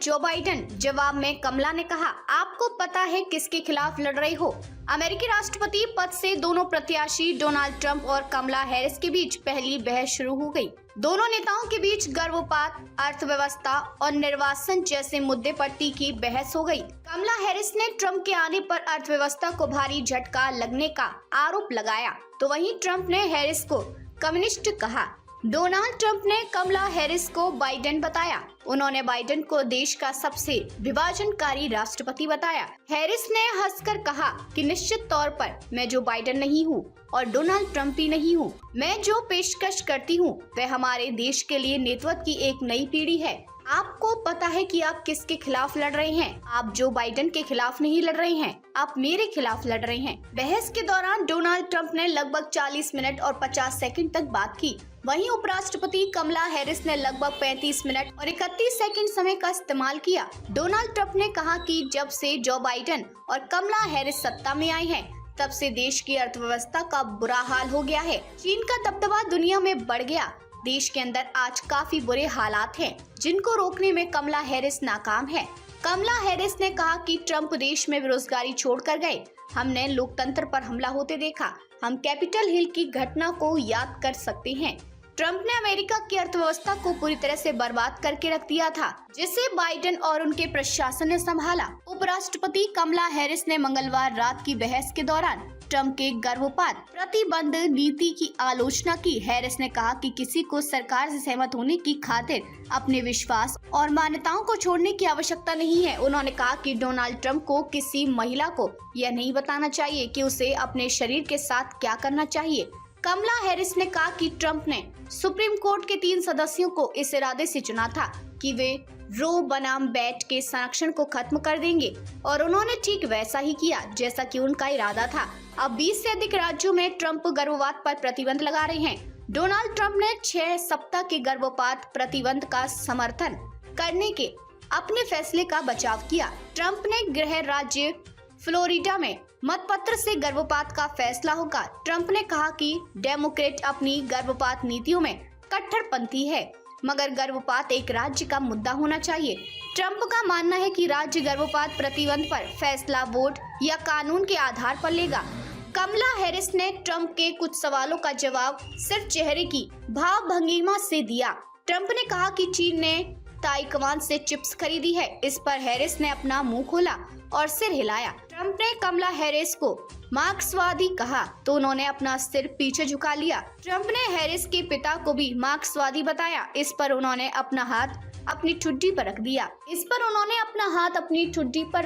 Joe Biden. जवाब में कमला ने कहा, आपको पता है किसके खिलाफ लड़ रहे हो? अमेरिकी राष्ट्रपति पद से दोनों प्रत्याशी डोनाल्ड ट्रंप और कमला हैरिस के बीच पहली बहस शुरू हो गई। दोनों नेताओं के बीच गर्भपात, अर्थव्यवस्था और निर्वाचन जैसे मुद्दे पर तीखी बहस हो गई। कमला हैरिस ने ट्रंप के आने पर अर्थव्यवस्था को भारी झटका लगने का आरोप लगाया, तो वहीं ट्रंप ने हैरिस को कम्युनिस्ट कहा। डोनाल्ड ट्रंप ने कमला हैरिस को बाइडेन बताया। उन्होंने बाइडेन को देश का सबसे विभाजनकारी राष्ट्रपति बताया। हैरिस ने हंसकर कहा कि निश्चित तौर पर मैं जो बाइडेन नहीं हूँ और डोनाल्ड ट्रंप भी नहीं हूँ। मैं जो पेशकश करती हूँ वह हमारे देश के लिए नेतृत्व की एक नई पीढ़ी है। आपको पता है कि आप किसके खिलाफ लड़ रहे हैं? आप जो बाइडेन के खिलाफ नहीं लड़ रहे हैं, आप मेरे खिलाफ लड़ रहे हैं। बहस के दौरान डोनाल्ड ट्रंप ने लगभग 40 मिनट और 50 सेकंड तक बात की। वहीं उपराष्ट्रपति कमला हैरिस ने लगभग 35 मिनट और 31 सेकंड समय का इस्तेमाल किया। डोनाल्ड ट्रंप ने कहा कि जब से जो बाइडेन और कमला हैरिस सत्ता में आई हैं, तब से देश की अर्थव्यवस्था का बुरा हाल हो गया है। चीन का दबदबा दुनिया में बढ़ गया। देश के अंदर आज काफी बुरे हालात हैं, जिनको रोकने में कमला हैरिस नाकाम है। कमला हैरिस ने कहा कि ट्रंप देश में बेरोजगारी छोड़कर गए। हमने लोकतंत्र पर हमला होते देखा। हम कैपिटल हिल की घटना को याद कर सकते हैं। ट्रंप ने अमेरिका की अर्थव्यवस्था को पूरी तरह से बर्बाद करके रख दिया था, जिसे बाइडेन और उनके प्रशासन ने संभाला। उपराष्ट्रपति कमला हैरिस ने मंगलवार रात की बहस के दौरान ट्रंप के गर्भपात प्रतिबंध नीति की आलोचना की। हैरिस ने कहा कि किसी को सरकार से सहमत होने की खातिर अपने विश्वास और मान्यताओं को छोड़ने की आवश्यकता नहीं है। उन्होंने कहा कि डोनाल्ड ट्रंप को किसी महिला को यह नहीं बताना चाहिए कि उसे अपने शरीर के साथ क्या करना चाहिए। कमला हैरिस ने कहा कि ट्रंप ने सुप्रीम कोर्ट के 3 सदस्यों को इस इरादे से चुना था कि वे रो बनाम वेड के संरक्षण को खत्म कर देंगे, और उन्होंने ठीक वैसा ही किया जैसा कि उनका इरादा था। अब 20 से अधिक राज्यों में ट्रंप गर्भपात पर प्रतिबंध लगा रहे हैं। डोनाल्ड ट्रंप ने 6 सप्ताह के गर्भपात प्रतिबंध का समर्थन करने के अपने फैसले का बचाव किया। ट्रंप ने गृह राज्य फ्लोरिडा में मतपत्र से गर्भपात का फैसला होगा। ट्रंप ने कहा कि डेमोक्रेट अपनी गर्भपात नीतियों में कट्टरपंथी है, मगर गर्भपात एक राज्य का मुद्दा होना चाहिए। ट्रंप का मानना है कि राज्य गर्भपात प्रतिबंध पर फैसला वोट या कानून के आधार पर लेगा। कमला हैरिस ने ट्रंप के कुछ सवालों का जवाब सिर्फ चेहरे की भाव भंगिमा से दिया। ट्रंप ने कहा कि चीन ने ताइवान से चिप्स खरीदी है। इस पर हैरिस ने अपना मुंह खोला और सिर हिलाया। ट्रंप ने कमला हैरिस को मार्क्सवादी कहा तो उन्होंने अपना सिर पीछे झुका लिया। ट्रंप ने हैरिस के पिता को भी मार्क्सवादी बताया। इस पर उन्होंने अपना हाथ अपनी ठुड्डी पर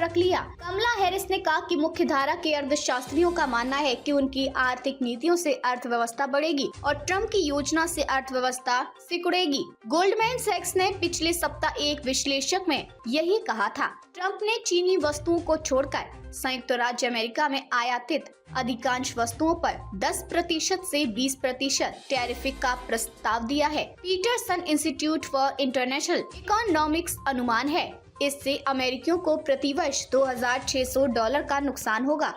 रख दिया। कमला हैरिस ने कहा कि मुख्यधारा के अर्थशास्त्रियों का मानना है कि उनकी आर्थिक नीतियों से अर्थव्यवस्था बढ़ेगी और ट्रंप की योजना से अर्थव्यवस्था सिकुड़ेगी। गोल्डमैन सैक्स ने पिछले सप्ताह एक विश्लेषक में यही कहा था। ट्रंप ने चीनी वस्तुओं को छोड़कर संयुक्त राज्य अमेरिका में आयातित अधिकांश वस्तुओं पर 10% से 20% टैरिफ का प्रस्ताव दिया है। Peterson institute for international economics अनुमान है, इससे अमेरिकियों को प्रतिवर्ष $2,600 का नुकसान होगा।